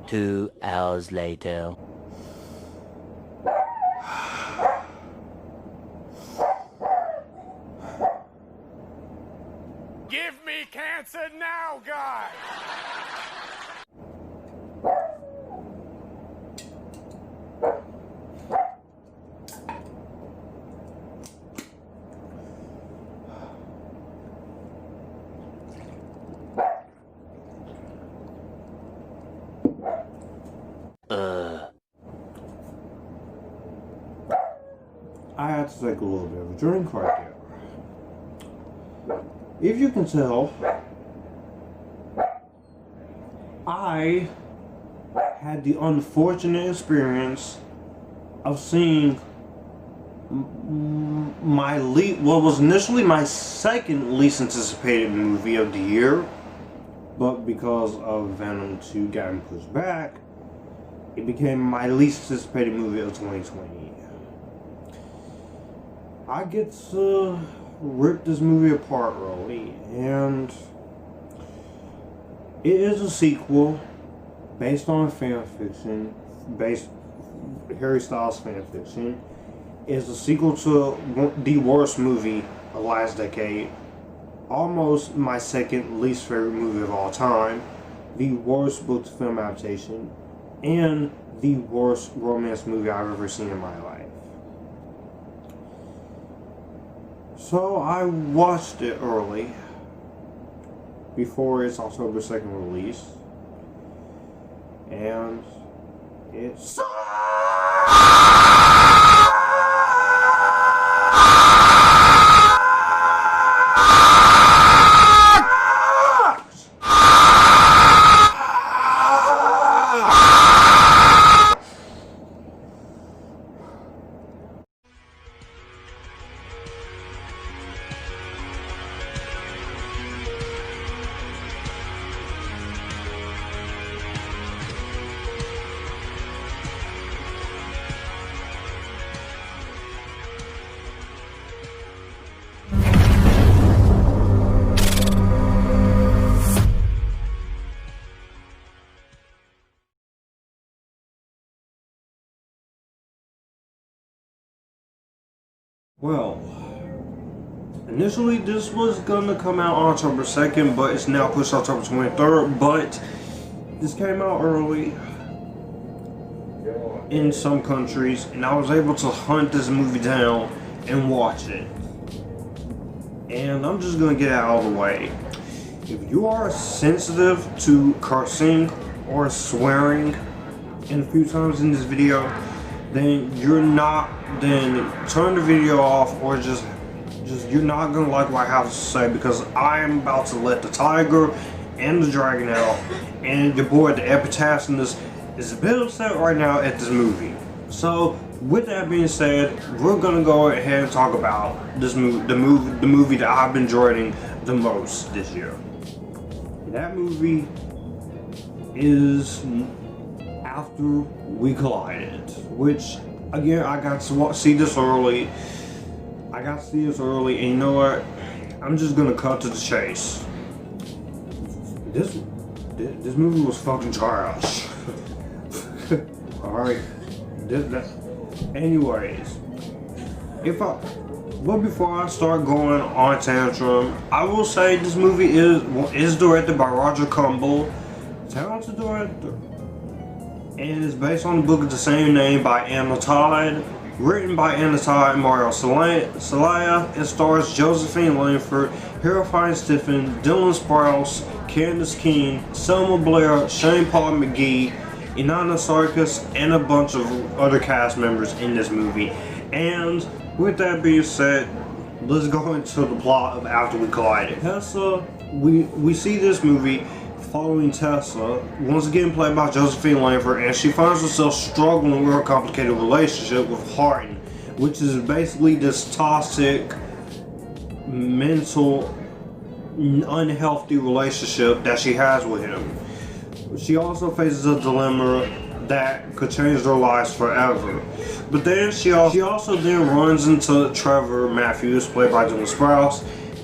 2 hours later. Give me cancer now, God! I had to take a little bit of a drink right there. If you can tell, I had the unfortunate experience of seeing what was initially my second least anticipated movie of the year, but because of Venom 2 getting pushed back, it became my least anticipated movie of 2020. I get to rip this movie apart early, and it is a sequel based on fanfiction, Harry Styles fanfiction. It's a sequel to the worst movie of last decade, almost my second least favorite movie of all time, the worst book to film adaptation, and the worst romance movie I've ever seen in my life. So I watched it early, before its October 2nd release, and it Well, initially this was gonna come out on October 2nd, but it's now pushed October 23rd, but this came out early in some countries, and I was able to hunt this movie down and watch it. And I'm just gonna get it out of the way. If you are sensitive to cursing or swearing in a few times in this video, then then turn the video off, or just you're not gonna like what I have to say, because I am about to let the tiger and the dragon out, and your boy the Epictasticness is a bit upset right now at this movie. So with that being said, we're gonna go ahead and talk about this movie, the movie that I've been enjoying the most this year. That movie is After We Collided, which again I got to see this early. And you know what? I'm just gonna cut to the chase. This movie was fucking trash. All right. Anyways, but before I start going on tantrum, I will say this movie is directed by Roger Kumble, talented director, and it's based on the book of the same name by Anna Todd, written by Anna Todd and Mario Celaya. It stars Josephine Langford, Harold Fiennes-Tiffin, Dylan Sprouse, Candace King, Selma Blair, Shane Paul McGee, Inanna Sarkis, and a bunch of other cast members in this movie. And with that being said, let's go into the plot of After We Collided. Tessa, we see this movie following Tessa, once again played by Josephine Langford, and she finds herself struggling with her complicated relationship with Hardin, which is basically this toxic, mental, unhealthy relationship that she has with him. She also faces a dilemma that could change their lives forever. But then she also then runs into Trevor Matthews, played by Dylan Sprouse,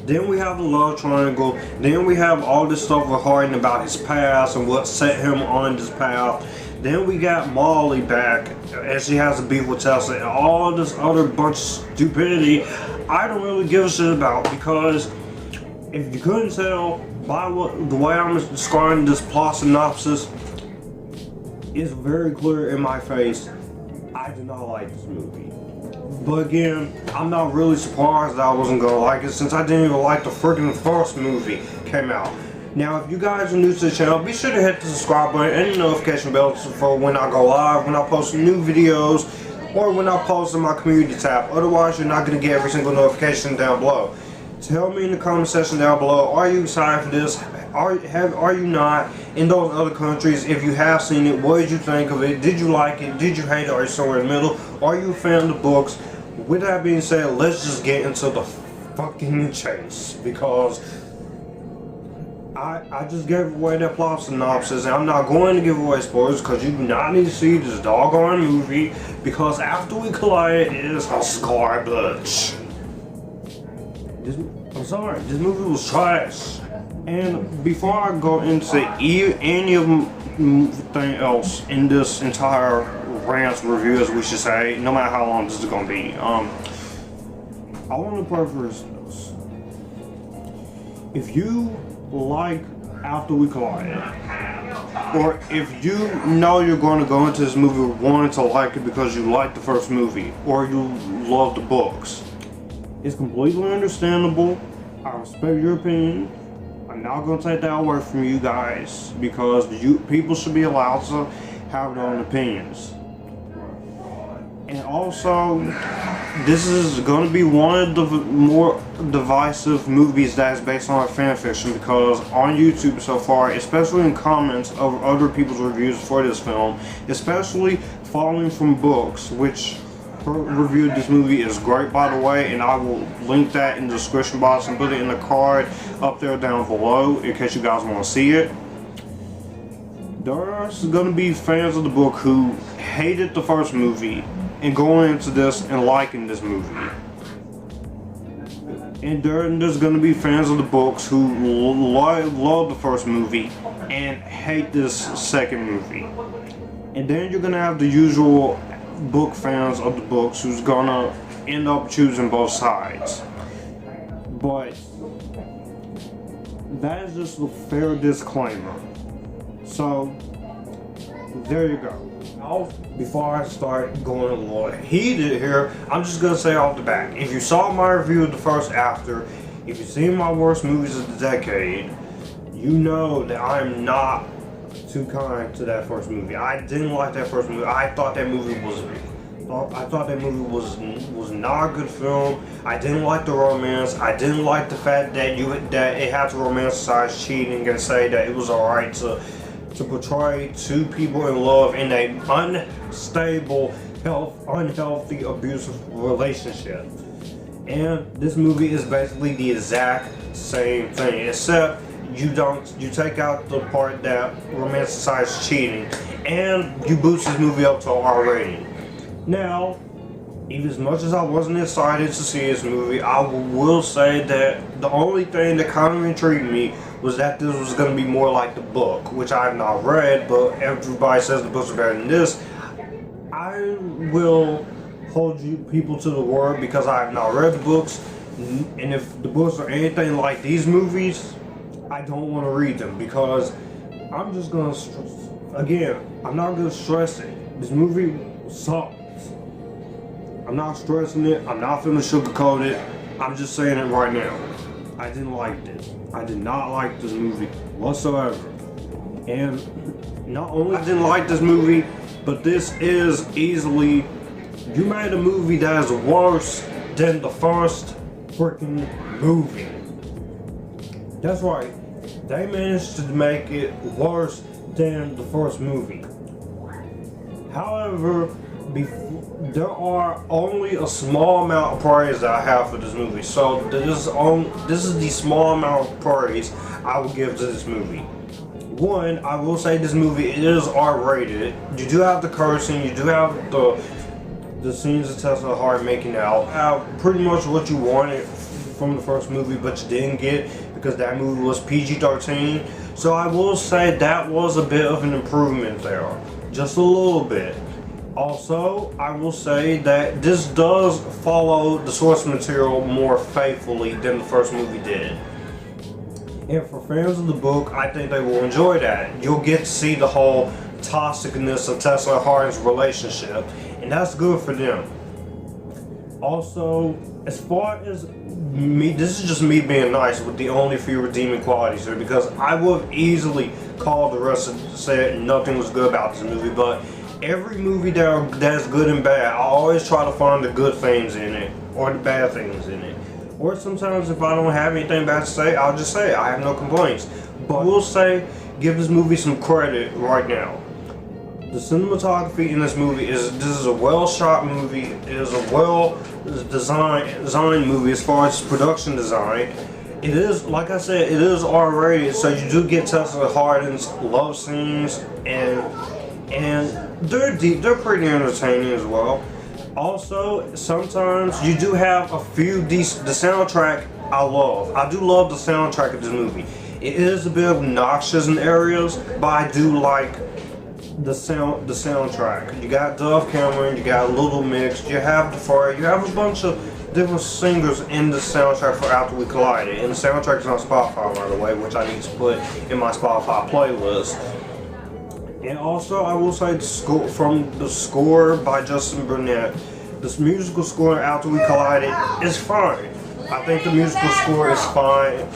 Then we have the love triangle. Then we have all this stuff with Hardin about his past and what set him on this path. Then we got Molly back, and she has a beef with Tessa, and all this other bunch of stupidity I don't really give a shit about, because if you couldn't tell by the way I'm describing this plot synopsis, it's very clear in my face, I do not like this movie. But again, I'm not really surprised that I wasn't gonna like it, since I didn't even like the freaking first movie came out. Now, if you guys are new to the channel, be sure to hit the subscribe button and the notification bell for when I go live, when I post new videos, or when I post in my community tab. Otherwise, you're not going to get every single notification down below. Tell me in the comment section down below, are you excited for this? Are you not? In those other countries, if you have seen it, what did you think of it? Did you like it? Did you hate it? Are you somewhere in the middle? Are you a fan of the books? With that being said, let's just get into the fucking chase, because I just gave away that plot synopsis, and I'm not going to give away spoilers because you do not need to see this doggone movie, because After We Collide is garbage. I'm sorry, this movie was trash. And before I go into anything else in this entire rant review, as we should say, no matter how long this is going to be, I want to preface this. If you like After We Collide, or if you know you're going to go into this movie wanting to like it because you like the first movie or you love the books, it's completely understandable. I respect your opinion. I'm not going to take that away from you guys, because people should be allowed to have their own opinions. And also, this is going to be one of the more divisive movies that is based on a fanfiction, because on YouTube so far, especially in comments of other people's reviews for this film, especially following from books, which her review of this movie is great, by the way, and I will link that in the description box and put it in the card up there down below in case you guys want to see it. There's going to be fans of the book who hated the first movie and going into this and liking this movie. And there's going to be fans of the books who love the first movie and hate this second movie. And then you're going to have the usual book fans of the books who's going to end up choosing both sides. But that is just a fair disclaimer. So, there you go. Before I start going a little heated here, I'm just going to say off the bat, if you saw my review of the first After, if you've seen my worst movies of the decade, you know that I'm not too kind to that first movie. I didn't like that first movie. I thought that movie was not a good film. I didn't like the romance. I didn't like the fact that it had to romanticize cheating and say that it was alright to portray two people in love in a unstable, unhealthy, abusive relationship. And this movie is basically the exact same thing, except you take out the part that romanticizes cheating, and you boost this movie up to an R rating. Now, even as much as I wasn't excited to see this movie, I will say that the only thing that kind of intrigued me was that this was going to be more like the book, which I have not read, but everybody says the books are better than this. I will hold you people to the word, because I have not read the books, and if the books are anything like these movies, I don't want to read them, because I'm just going to, again, I'm not going to stress it. This movie sucks. I'm not stressing it. I'm not feeling sugarcoat it. I'm just saying it right now. I didn't like this. I did not like this movie whatsoever. And not only I didn't like this movie, but this is easily, you made a movie that is worse than the first freaking movie. That's right. They managed to make it worse than the first movie. However, there are only a small amount of praise that I have for this movie. So this is the small amount of praise I will give to this movie. One, I will say this movie is R-rated. You do have the cursing, you do have the scenes of Tessa Hardin making out. Pretty much what you wanted from the first movie, but you didn't get because that movie was PG-13. So I will say that was a bit of an improvement there, just a little bit. Also, I will say that this does follow the source material more faithfully than the first movie did. And for fans of the book, I think they will enjoy that. You'll get to see the whole toxicness of Tessa and Hardin's relationship, and that's good for them. Also, as far as me, this is just me being nice with the only few redeeming qualities here, because I would have easily called the rest and said nothing was good about this movie, but every movie that's good and bad, I always try to find the good things in it, or the bad things in it. Or sometimes if I don't have anything bad to say, I'll just say it. I have no complaints. But I will say, give this movie some credit right now. The cinematography in this movie this is a well shot movie. It is a well designed movie as far as production design. It is, like I said, it is R-rated, so you do get Tessa Hardin's love scenes, and they're deep, they're pretty entertaining as well. Also, sometimes you do have a few decent. The soundtrack I love. I do love the soundtrack of this movie. It is a bit obnoxious in areas, but I do like the soundtrack. You got Dove Cameron, you got Little Mix, you have the Fire, you have a bunch of different singers in the soundtrack for After We Collided. And the soundtrack is on Spotify, by the way, which I need to put in my Spotify playlist. And also, I will say from the score by Justin Burnett, this musical score After We Collided is fine. I think the musical score is fine.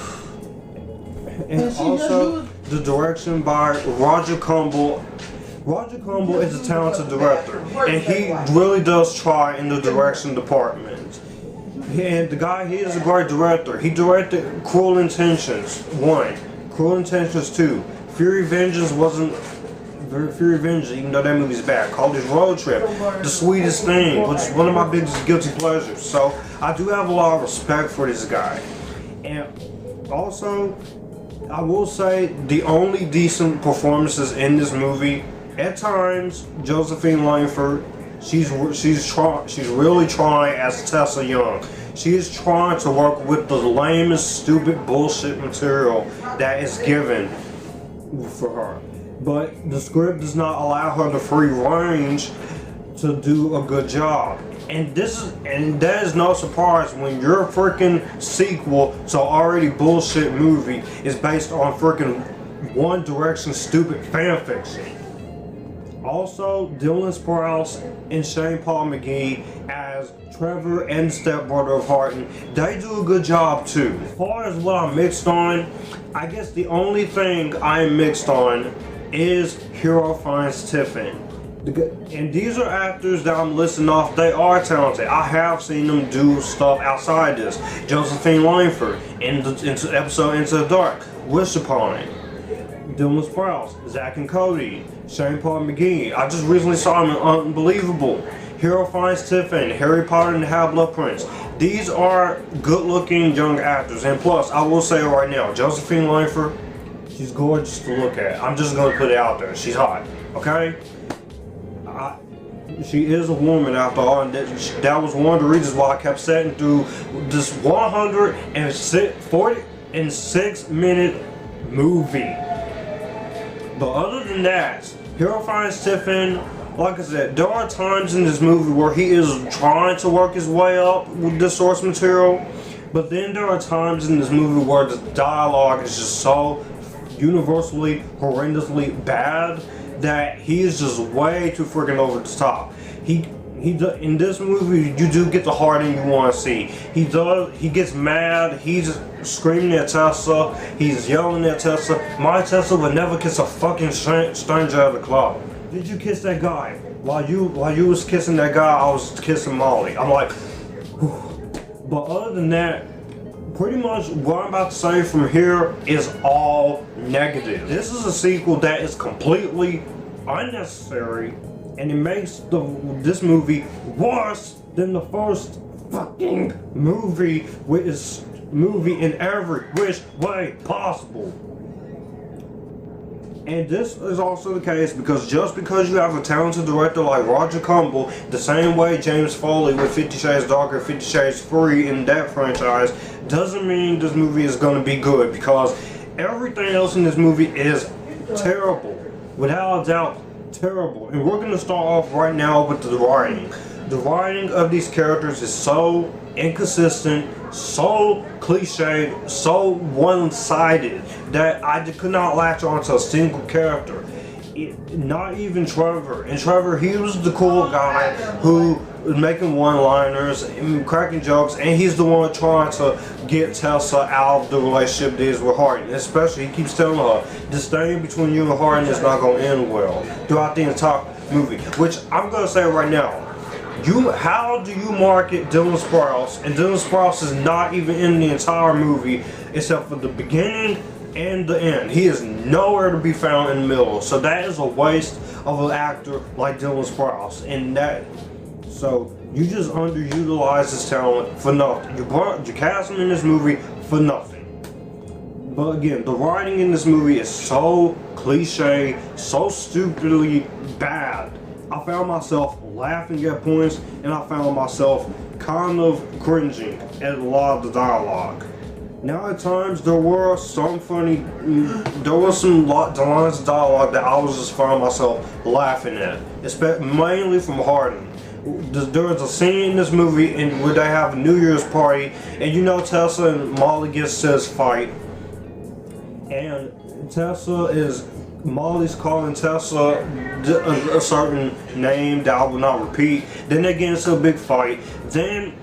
And also, the direction by Roger Kumble. Roger Kumble is a talented director, and he really does try in the direction department. And the guy, he is a great director. He directed Cruel Intentions 1, Cruel Intentions 2, Fury Vengeance wasn't Fury Vengeance, even though that movie's bad. College Road Trip, The Sweetest Thing, which is one of my biggest guilty pleasures. So I do have a lot of respect for this guy. And also, I will say the only decent performances in this movie, at times, Josephine Langford, she's really trying as Tessa Young. She is trying to work with the lamest, stupid bullshit material that is given for her. But the script does not allow her the free range to do a good job. And that is no surprise when your freaking sequel to already bullshit movie is based on freaking One Direction stupid fanfiction. Also, Dylan Sprouse and Shane Paul McGee as Trevor and the stepbrother of Hardin, they do a good job too. As far as what I'm mixed on, I guess the only thing I'm mixed on is Hero Fiennes-Tiffin. And these are actors that I'm listing off, they are talented. I have seen them do stuff outside this. Josephine Langford in the episode Into the Dark, Wish Upon It. Dylan Sprouse, Zach and Cody, Shane Paul McGee. I just recently saw him in Unbelievable. Hero Fiennes-Tiffin, Harry Potter and the Half-Blood Prince. These are good-looking young actors. And plus, I will say it right now, Josephine Langford, she's gorgeous to look at. I'm just going to put it out there. She's hot, okay? She is a woman after all, and that was one of the reasons why I kept sitting through this 146-minute movie. But other than that, Hero Fiennes-Tiffin, like I said, there are times in this movie where he is trying to work his way up with the source material, but then there are times in this movie where the dialogue is just so universally, horrendously bad that he is just way too freaking over the top. In this movie, you do get the Hardin you want to see. He gets mad, he's screaming at Tessa, he's yelling at Tessa. My Tessa would never kiss a fucking stranger at the club. Did you kiss that guy? While you was kissing that guy, I was kissing Molly. I'm like, whew. But other than that, pretty much what I'm about to say from here is all negative. This is a sequel that is completely unnecessary, and it makes this movie worse than the first fucking movie, with its movie in every which way possible. And this is also the case because just because you have a talented director like Roger Kumble, the same way James Foley with 50 Shades Darker, 50 Shades Free in that franchise, doesn't mean this movie is going to be good, because everything else in this movie is terrible. Without a doubt, terrible. And we're going to start off right now with the writing. The writing of these characters is so inconsistent, so cliched, so one-sided that I could not latch onto a single character. Not even Trevor. And Trevor, he was the cool guy who was making one-liners and cracking jokes, and he's the one trying to get Tessa out of the relationship that is with Hardin. Especially, he keeps telling her, this thing between you and Hardin is not going to end well throughout the entire movie. Which, I'm going to say right now, how do you market Dylan Sprouse? And Dylan Sprouse is not even in the entire movie except for the beginning and the end. He is nowhere to be found in the middle. So that is a waste of an actor like Dylan Sprouse. And so you just underutilize his talent for nothing. You cast him in this movie for nothing. But again, the writing in this movie is so cliche, so stupidly bad. I found myself laughing at points, and I found myself kind of cringing at a lot of the dialogue. Now at times there were some lines of dialogue that I was just finding myself laughing at, mainly from Hardin. There was a scene in this movie where they have a New Year's party, and you know Tessa and Molly gets to this fight, and Molly's calling Tessa a certain name that I will not repeat. Then they get into a big fight. Then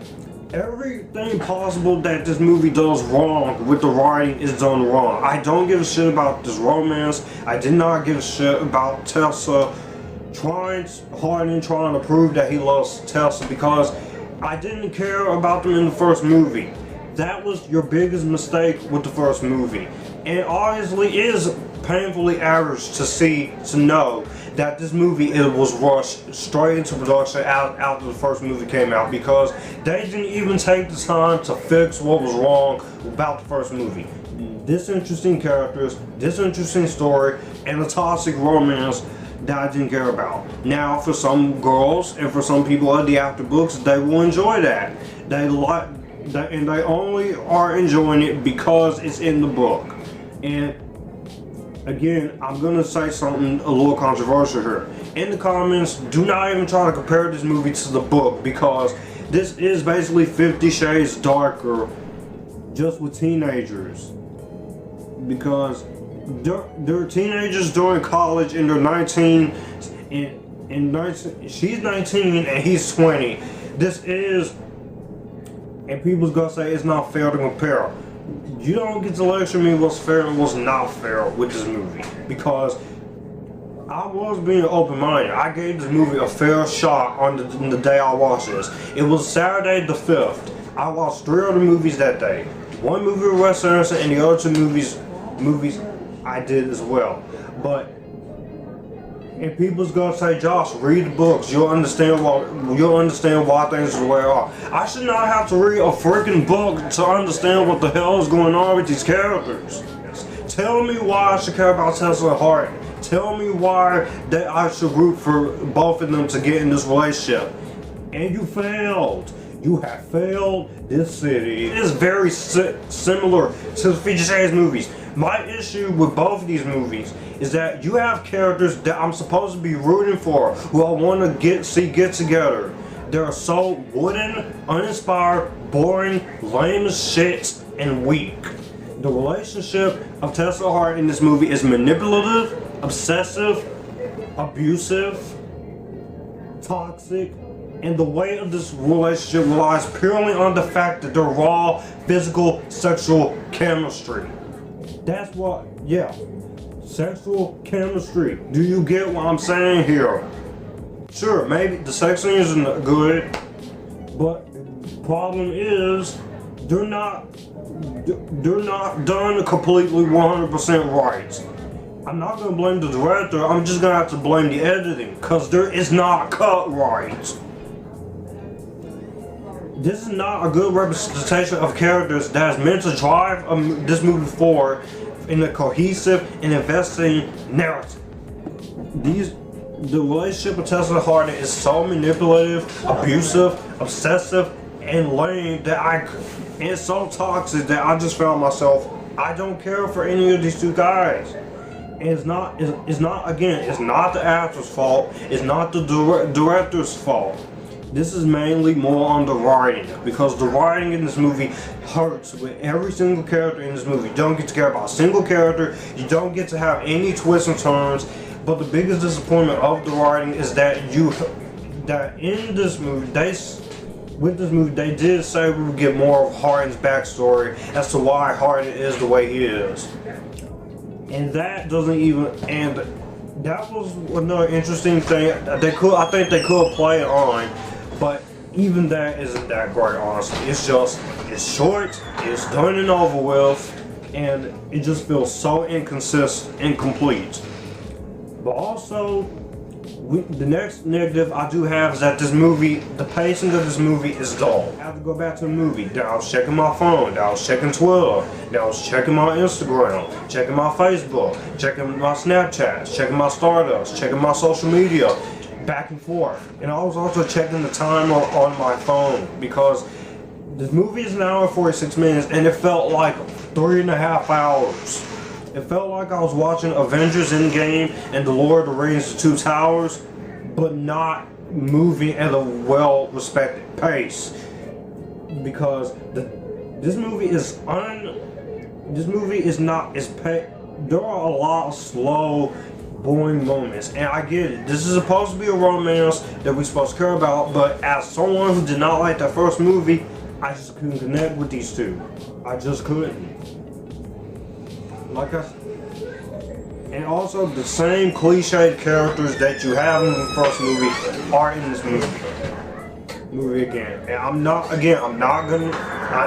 everything possible that this movie does wrong with the writing is done wrong. I don't give a shit about this romance. I did not give a shit about Tessa Hardin trying to prove that he loves Tessa, because I didn't care about them in the first movie. That was your biggest mistake with the first movie. And obviously it is painfully average to know that this movie was rushed straight into production after the first movie came out, because they didn't even take the time to fix what was wrong about the first movie. Disinteresting characters, disinteresting story, and a toxic romance that I didn't care about. Now, for some girls and for some people at the after books, they will enjoy that. And they only are enjoying it because it's in the book. And again, I'm gonna say something a little controversial here. In the comments, do not even try to compare this movie to the book, because this is basically 50 Shades Darker, just with teenagers. Because they're teenagers during college, and they're 19, she's 19 and he's 20. And people's gonna say it's not fair to compare. You don't get to lecture me what's fair and what's not fair with this movie, because I was being open-minded. I gave this movie a fair shot on the day I watched this. It was Saturday the 5th. I watched 3 other movies that day. One movie with Wes Anderson, and the other 2 movies I did as well. And people's gonna say, Josh, read the books. You'll understand why things are the way they are. I should not have to read a freaking book to understand what the hell is going on with these characters. Tell me why I should care about Tessa and Hardin. Tell me why that I should root for both of them to get in this relationship. And you failed. You have failed this city. It is very similar to the 50 Shades movies. My issue with both of these movies is that you have characters that I'm supposed to be rooting for, who I want to see get together. They're so wooden, uninspired, boring, lame as shit, and weak. The relationship of Tessa Hart in this movie is manipulative, obsessive, abusive, toxic, and the weight of this relationship relies purely on the fact that they're raw, physical, sexual chemistry. That's what, yeah. Sexual chemistry. Do you get what I'm saying here? Sure, maybe the sex scene isn't good, but the problem is they're not done completely 100% right. I'm not gonna blame the director. I'm just gonna have to blame the editing, because it's not cut right. This is not a good representation of characters that is meant to drive this movie forward in a cohesive and investing narrative. The relationship with Tessa Hardin is so manipulative, abusive, obsessive, and lame and so toxic that I just found myself, I don't care for any of these two guys. And it's not the actor's fault. It's not the director's fault. This is mainly more on the writing, because the writing in this movie hurts with every single character in this movie. You don't get to care about a single character. You don't get to have any twists and turns. But the biggest disappointment of the writing is that in this movie, they did say we would get more of Hardin's backstory as to why Hardin is the way he is. And that doesn't even, and that was another interesting thing. I think they could play it on, but even that isn't that great, honestly. It's short, it's done and over with, and it just feels so incomplete. But also, the next negative I do have is that this movie, the pacing of this movie is dull. I have to go back to the movie. Then I was checking my phone, then I was checking Twitter, then I was checking my Instagram, checking my Facebook, checking my Snapchats, checking my Stardust, checking my social media, back and forth. And I was also checking the timer on my phone, because this movie is an hour and 46 minutes and it felt like 3.5 hours. It felt like I was watching Avengers Endgame and The Lord of the Rings: The Two Towers, but not moving at a well-respected pace. Because this movie is there are a lot of slow, boring moments, and I get it. This is supposed to be a romance that we're supposed to care about, but as someone who did not like that first movie, I just couldn't connect with these two. I just couldn't. And also the same cliched characters that you have in the first movie are in this movie again. And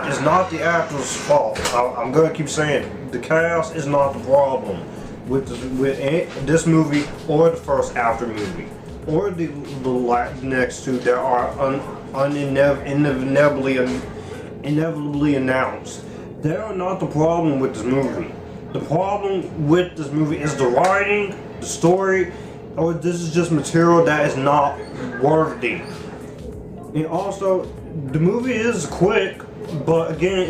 it's not the actor's fault. I'm gonna keep saying it. The cast is not the problem with this movie or the first After movie or the next two that are inevitably announced. They are not the problem with this movie. The problem with this movie is the writing, the story, or this is just material that is not worthy. And also, the movie is quick, but again, it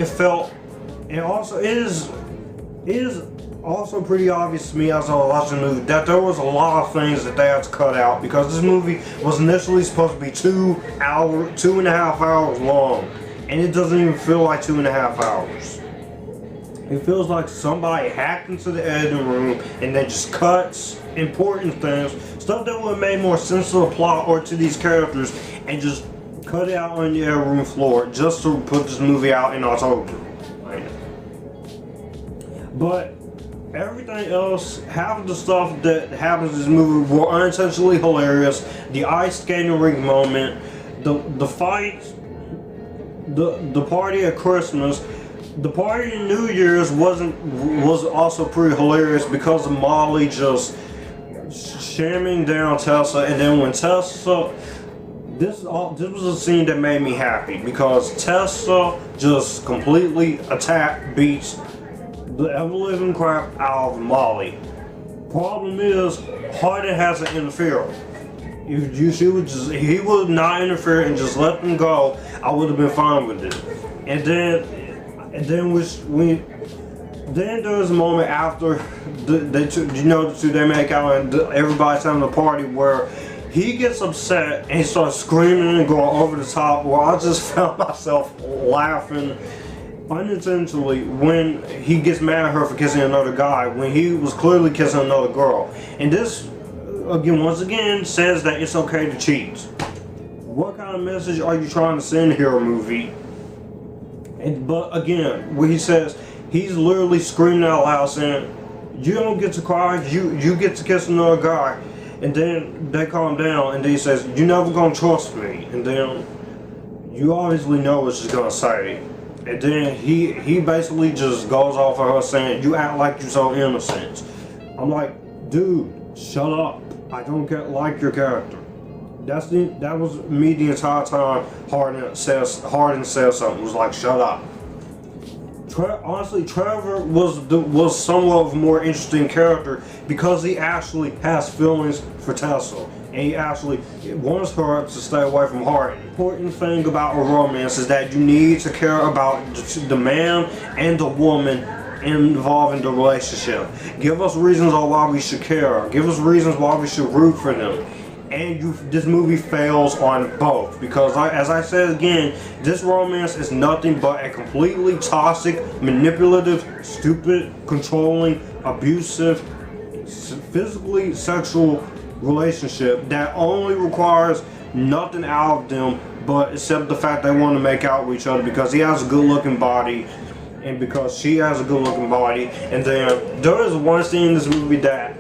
is also pretty obvious to me as I was watching the movie that there was a lot of things that they had to cut out, because this movie was initially supposed to be 2.5 hours long, and it doesn't even feel like 2.5 hours. It feels like somebody hacked into the editing room and then just cuts important things, stuff that would have made more sense to the plot or to these characters, and just cut it out on the editing room floor just to put this movie out in October. But everything else, half of the stuff that happens in this movie were unintentionally hilarious. The ice skating rink moment, the fights, the party at Christmas. The party in New Year's was also pretty hilarious because of Molly just shamming down Tessa, and then when Tessa, this was a scene that made me happy because Tessa just completely beats the ever-living crap out of Molly. Problem is, Hardin hasn't interfered. If he would not interfere and just let them go, I would have been fine with it. And then there was a moment after they make out and everybody's having a party where he gets upset and he starts screaming and going over the top, where I just found myself laughing unintentionally when he gets mad at her for kissing another guy when he was clearly kissing another girl. And this once again says that it's okay to cheat. What kind of message are you trying to send here, movie? But again, when he says, he's literally screaming out loud saying, you don't get to cry, you get to kiss another guy. And then they calm down and then he says, you're never gonna trust me. And then you obviously know what she's gonna say. And then he basically just goes off of her saying, you act like you're so innocent. I'm like, dude, shut up. I don't like your character. That was me the entire time Hardin says something. It was like, shut up. Honestly, Trevor was somewhat of a more interesting character because he actually has feelings for Tessa. and he actually wants her to stay away from Hardin. The important thing about a romance is that you need to care about the man and the woman involved in the relationship. Give us reasons on why we should care. Give us reasons why we should root for them. And this movie fails on both, because as I said again, this romance is nothing but a completely toxic, manipulative, stupid, controlling, abusive, physically sexual relationship that only requires nothing out of them but except the fact they want to make out with each other because he has a good looking body and because she has a good looking body. And then there is one scene in this movie that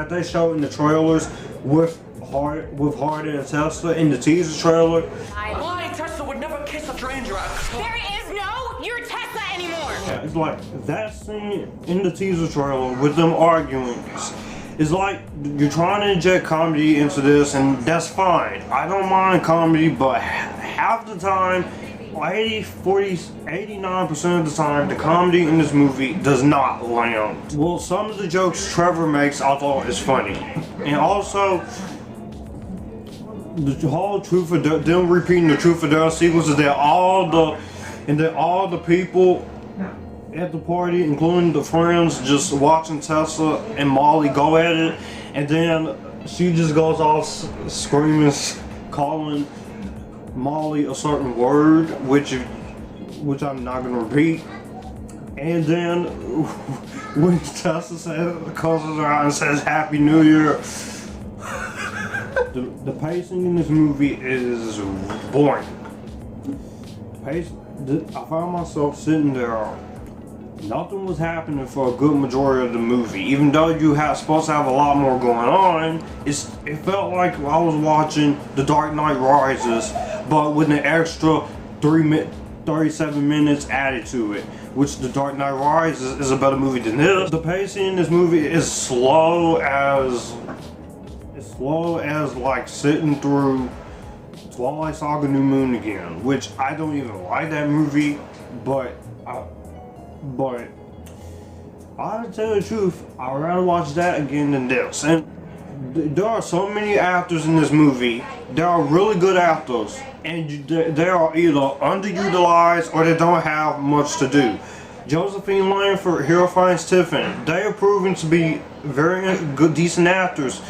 they show in the trailers with Hardin and Tessa in the teaser trailer. Why Tessa would never kiss a stranger? There is no you're Tessa anymore. Yeah, it's like that scene in the teaser trailer with them arguing. It's like you're trying to inject comedy into this, and that's fine. I don't mind comedy, but half the time, 89% of the time, the comedy in this movie does not land. Well, some of the jokes Trevor makes I thought is funny, and also the whole truth or dare, them repeating the truth or dare sequences that all the people at the party, including the friends, just watching Tessa and Molly go at it, and then she just goes off screaming, calling Molly a certain word, which I'm not gonna repeat. And then when Tessa closes her out and says Happy New Year, the pacing in this movie is boring. I found myself sitting there. Nothing was happening for a good majority of the movie. Even though you supposed to have a lot more going on, it felt like I was watching The Dark Knight Rises, but with an extra 37 minutes added to it. Which The Dark Knight Rises is a better movie than this. The pacing in this movie is slow as like sitting through Twilight Saga: New Moon again, which I don't even like that movie, but I'll tell you the truth, I'd rather watch that again than this. And there are so many actors in this movie. They are really good actors, and they are either underutilized or they don't have much to do. Josephine Langford, Hero Fiennes-Tiffin, they are proven to be very good, decent actors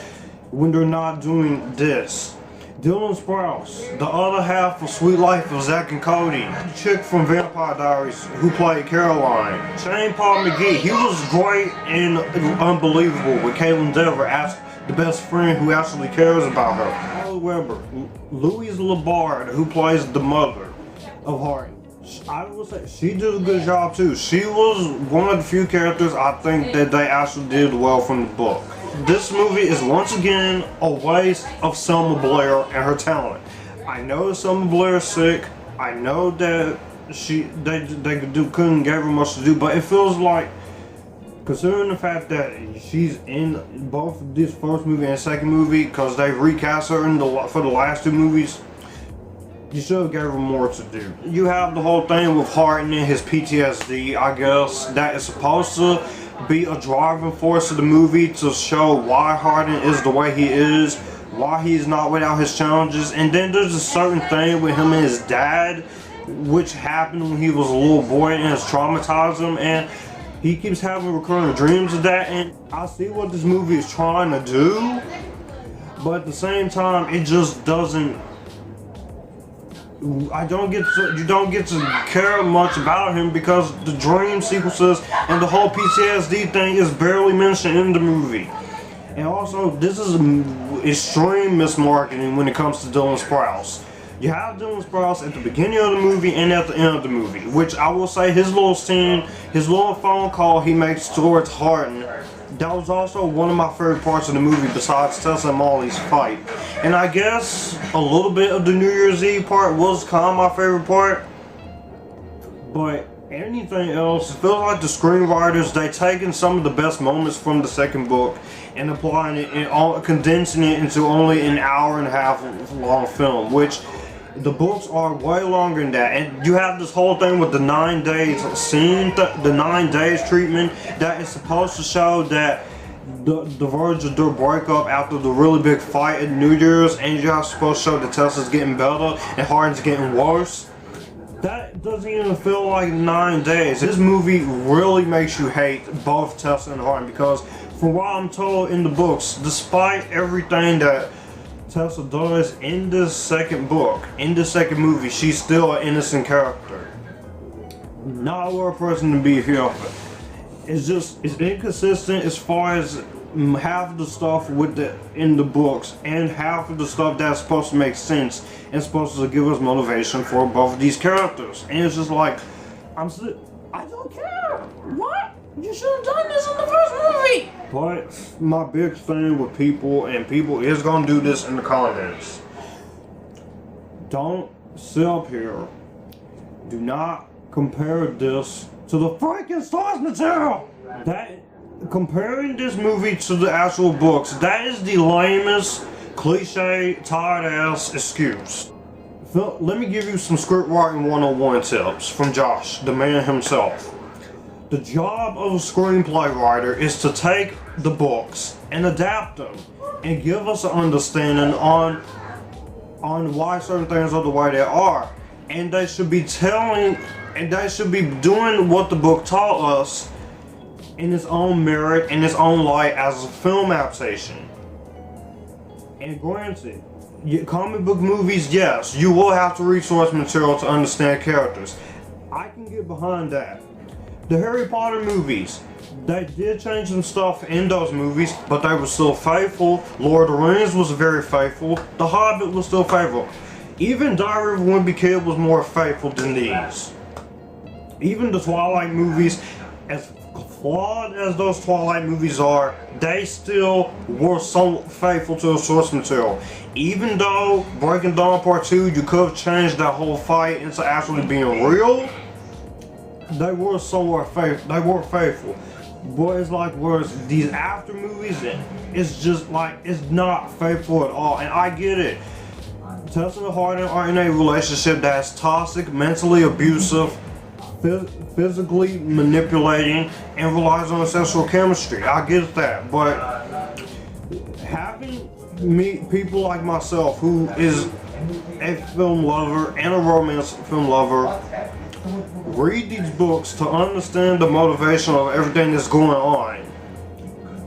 when they're not doing this. Dylan Sprouse, the other half of Sweet Life of Zack and Cody, the chick from Vampire Diaries who played Caroline, Shane Paul McGee, he was great and unbelievable with Caitlin Dever as the best friend who actually cares about her. Holly Weber, Louise Labard, who plays the mother of Hardin. I will say she did a good job too. She was one of the few characters I think that they actually did well from the book. This movie is once again a waste of Selma Blair and her talent. I know Selma Blair is sick. I know that they couldn't give her much to do, but it feels like, considering the fact that she's in both this first movie and second movie, because they recast her for the last two movies, you should have gave her more to do. You have the whole thing with Hardin and his PTSD, I guess, that is supposed to be a driving force of the movie to show why Hardin is the way he is, why he's not without his challenges. And then there's a certain thing with him and his dad, which happened when he was a little boy and has traumatized him, and he keeps having recurring dreams of that. And I see what this movie is trying to do, but at the same time, it just doesn't. You don't get to care much about him because the dream sequences and the whole PTSD thing is barely mentioned in the movie. And also, this is extreme mismarketing when it comes to Dylan Sprouse. You have Dylan Sprouse at the beginning of the movie and at the end of the movie, which I will say his little scene, his little phone call he makes towards Hardin, that was also one of my favorite parts of the movie besides Tessa and Molly's fight. And I guess a little bit of the New Year's Eve part was kind of my favorite part. But anything else, it feels like the screenwriters, they taken some of the best moments from the second book and applying it and condensing it into only an hour and a half long film, which the books are way longer than that. And you have this whole thing with the 9 days scene, the 9 days treatment that is supposed to show that the verge of their breakup after the really big fight at New Year's, and you're supposed to show that Tessa's getting better and Hardin's getting worse. That doesn't even feel like 9 days. This movie really makes you hate both Tessa and Hardin, because from what I'm told in the books, despite everything that Tessa does in this second book, in the second movie, she's still an innocent character. Not a worse person to be here. It's inconsistent as far as half of the stuff in the books and half of the stuff that's supposed to make sense and supposed to give us motivation for both of these characters. And it's just like, I don't care. What? You should have done this in the first movie. But my big thing with people, and people is gonna do this in the comments, don't sit up here. Do not compare this to the freaking source material. Comparing this movie to the actual books, that is the lamest, cliche, tired-ass excuse. Let me give you some script writing 101 tips from Josh, the man himself. The job of a screenplay writer is to take the books and adapt them and give us an understanding on why certain things are the way they are. And they should be doing what the book taught us in its own merit, in its own light, as a film adaptation. And granted, comic book movies, yes, you will have to read source material to understand characters. I can get behind that. The Harry Potter movies, they did change some stuff in those movies, but they were still faithful. Lord of the Rings was very faithful. The Hobbit was still faithful. Even Diary of a Wimpy Kid was more faithful than these. Even the Twilight movies, as flawed as those Twilight movies are, they still were somewhat faithful to the source material. Even though Breaking Dawn Part 2, you could have changed that whole fight into actually being real, they were somewhat faithful. They were faithful. But it's like, whereas these after movies, it's just like, it's not faithful at all. And I get it. Tessa and Hardin are in a relationship that's toxic, mentally abusive, physically manipulating, and relies on sexual chemistry. I get that, but having people like myself, who is a film lover and a romance film lover, read these books to understand the motivation of everything that's going on.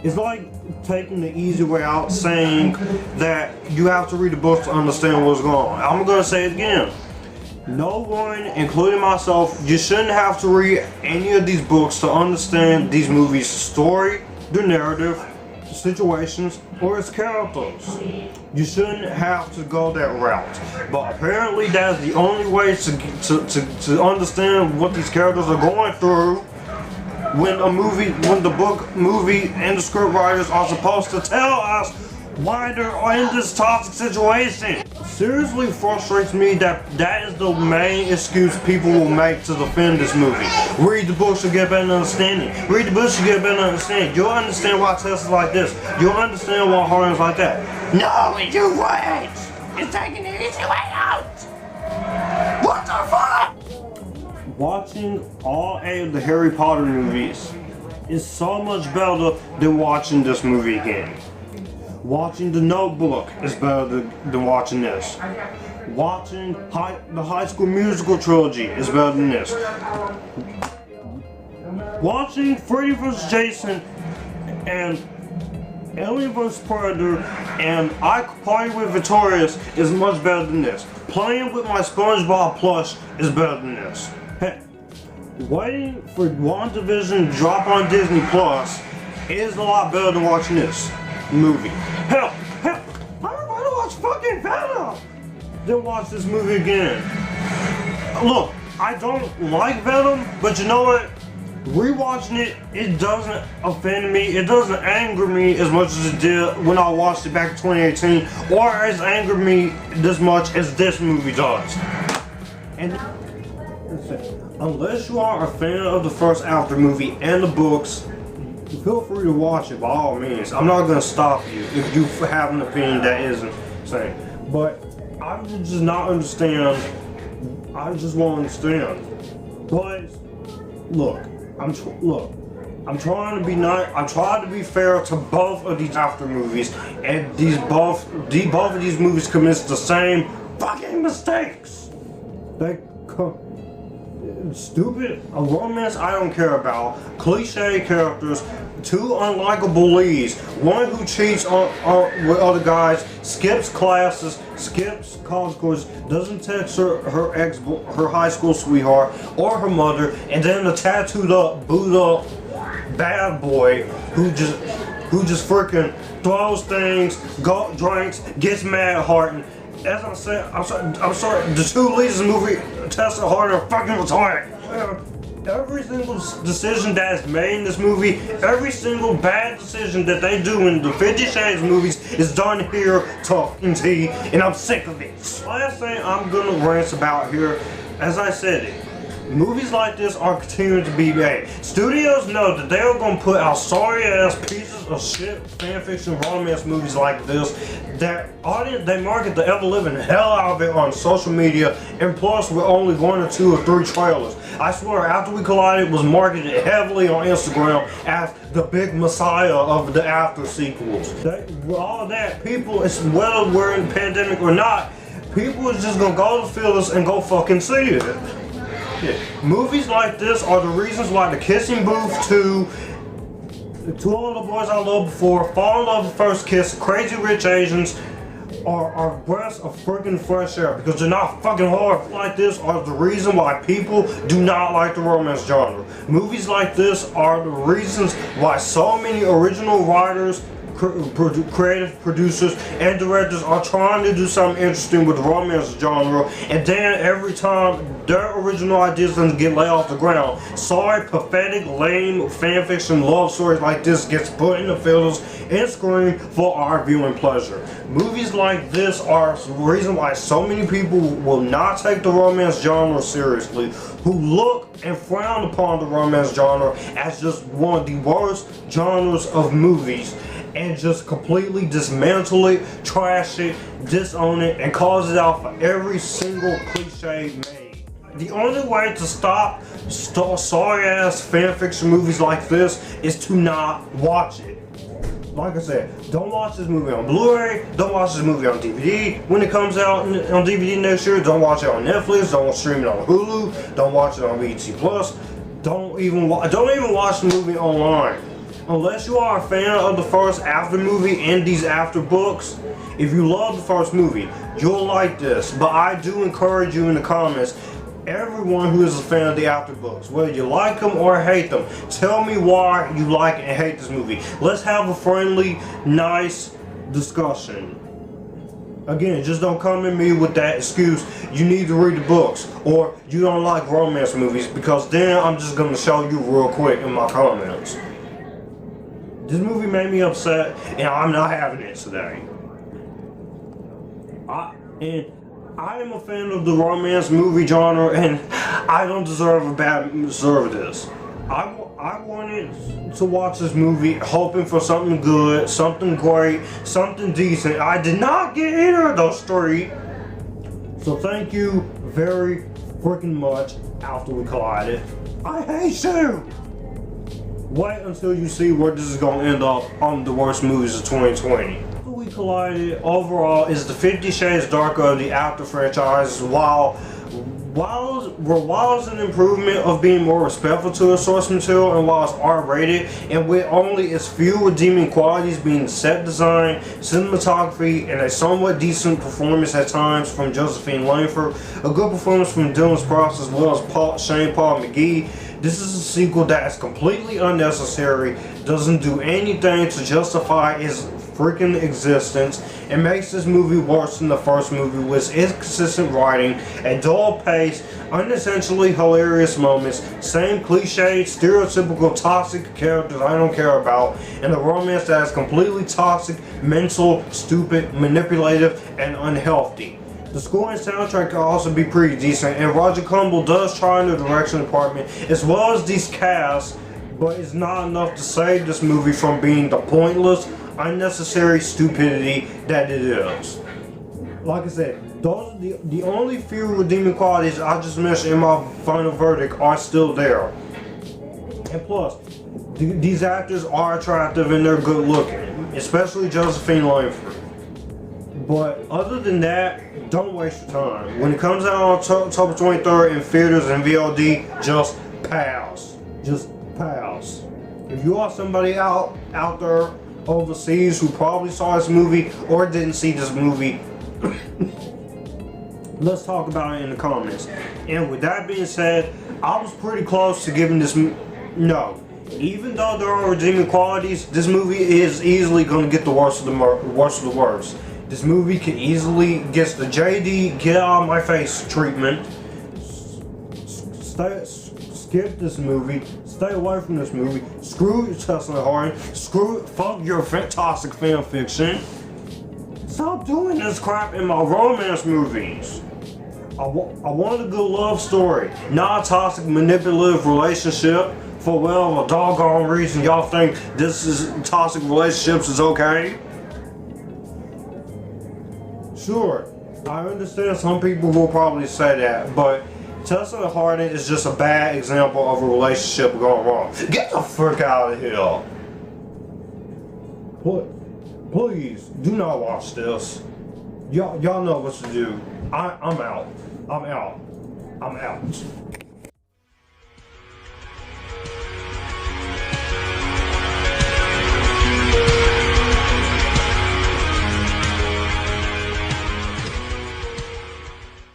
It's like taking the easy way out, saying that you have to read the books to understand what's going on. I'm gonna say it again. No one, including myself, you shouldn't have to read any of these books to understand these movies' story, the narrative, the situations, or its characters. You shouldn't have to go that route. But apparently that's the only way to understand what these characters are going through when the book, movie, and the script writers are supposed to tell us why they're in this toxic situation. Seriously frustrates me that is the main excuse people will make to defend this movie. Read the books to get better understanding. Read the books to get better understanding. You'll understand why Tessa's like this. You'll understand why Hardin's like that. No, you wait! It's taking the easy way out! What the fuck? Watching all 8 of the Harry Potter movies is so much better than watching this movie again. Watching The Notebook is better than watching this. Watching the High School Musical trilogy is better than this. Watching Freddy vs. Jason and Alien vs. Predator and I Could Party with Victorious is much better than this. Playing with my SpongeBob plush is better than this. Heck, waiting for WandaVision to drop on Disney Plus is a lot better than watching this movie. Hell, I'd rather watch fucking Venom than watch this movie again. Look, I don't like Venom, but you know what? Rewatching it doesn't offend me. It doesn't anger me as much as it did when I watched it back in 2018, or as angered me this much as this movie does. And unless you are a fan of the first After movie and the books, feel free to watch it by all means. I'm not going to stop you if you have an opinion that isn't same. But I just not understand. I just won't understand. But look, I'm trying to be nice. I'm trying to be fair to both of these after movies, and both of these movies commits the same fucking mistakes. They stupid, a romance I don't care about, cliche characters, two unlikable leads, one who cheats on with other guys, skips classes, skips college courses, doesn't text her high school sweetheart or her mother, and then the tattooed up, booed up bad boy who just freaking throws things, drinks, gets mad at Hardin. As I said, I'm sorry, the two leads in the movie, Tessa and Hardin, are fucking retarded. Every single decision that is made in this movie, every single bad decision that they do in the 50 Shades movies is done here talking tea, and I'm sick of it. Last thing I'm gonna rant about here, as I said it, movies like this are continuing to be made. Studios know that they are going to put out sorry-ass pieces of shit fanfiction romance movies like this. That audience, they market the ever-living hell out of it on social media, and plus with only 1 or 2 or 3 trailers. I swear, After We Collided was marketed heavily on Instagram as the big messiah of the after sequels. With all that, people, it's whether we're in the pandemic or not, people is just going to go to the theaters and go fucking see it. Yeah. Movies like this are the reasons why The Kissing Booth 2, To All the Boys I Loved Before, Fall in Love at First Kiss, Crazy Rich Asians are breaths of freaking fresh air, because they're not fucking hard. Like this are the reason why people do not like the romance genre. Movies like this are the reasons why so many original writers, creative producers and directors are trying to do something interesting with the romance genre, and then every time their original ideas doesn't get laid off the ground, sorry, pathetic, lame fanfiction love stories like this gets put in the filters and screened for our viewing pleasure. Movies like this are the reason why so many people will not take the romance genre seriously, who look and frown upon the romance genre as just one of the worst genres of movies, and just completely dismantle it, trash it, disown it, and cause it out for every single cliche made. The only way to stop sorry-ass fanfiction movies like this is to not watch it. Like I said, don't watch this movie on Blu-ray, don't watch this movie on DVD when it comes out on DVD next year, don't watch it on Netflix, don't stream it on Hulu, don't watch it on BT Plus, don't even watch the movie online. Unless you are a fan of the first after movie and these after books, if you love the first movie, you'll like this. But I do encourage you in the comments, everyone who is a fan of the after books, whether you like them or hate them, tell me why you like and hate this movie. Let's have a friendly, nice discussion. Again, just don't come at me with that excuse, you need to read the books, or you don't like romance movies, because then I'm just going to show you real quick in my comments. This movie made me upset, and I'm not having it today. I am a fan of the romance movie genre, and I don't deserve this. I wanted to watch this movie hoping for something good, something great, something decent. I did not get either of those three. So thank you very freaking much, After We Collided. I hate you! Wait until you see where this is going to end up on the worst movies of 2020. After We Collided overall is the 50 Shades Darker of the After franchise, while it's an improvement of being more respectful to the source material, and while it's R-rated, and with only its few redeeming qualities being set design, cinematography, and a somewhat decent performance at times from Josephine Langford, a good performance from Dylan Sprouse as well as Shane Paul McGee, this is a sequel that is completely unnecessary, doesn't do anything to justify its freaking existence, and makes this movie worse than the first movie with inconsistent writing, a dull pace, unnecessarily hilarious moments, same cliched, stereotypical toxic characters I don't care about, and a romance that is completely toxic, mental, stupid, manipulative, and unhealthy. The score and soundtrack can also be pretty decent, and Roger Kumble does try in the direction department as well as these casts, but it's not enough to save this movie from being the pointless, unnecessary stupidity that it is. Like I said, those are the only few redeeming qualities I just mentioned in my final verdict are still there. And plus, These actors are attractive and they're good looking, especially Josephine Langford. But other than that, don't waste your time. When it comes out on October 23rd in theaters and VOD, just pass. Just pass. If you are somebody out there overseas who probably saw this movie or didn't see this movie, let's talk about it in the comments. And with that being said, I was pretty close to giving this no. Even though there are redeeming qualities, this movie is easily going to get the worst of the worst. This movie can easily get the JD get out of my face treatment. Skip this movie. Stay away from this movie. Screw Tessa Hardin. Fuck your toxic fan fiction. Stop doing this crap in my romance movies. I wanted a good love story, not a toxic manipulative relationship. For well, a doggone reason y'all think this is toxic relationships is okay. Sure, I understand some people will probably say that, but Tessa Hardin is just a bad example of a relationship going wrong. Get the fuck out of here. Please, do not watch this. Y'all know what to do. I'm out. I'm out.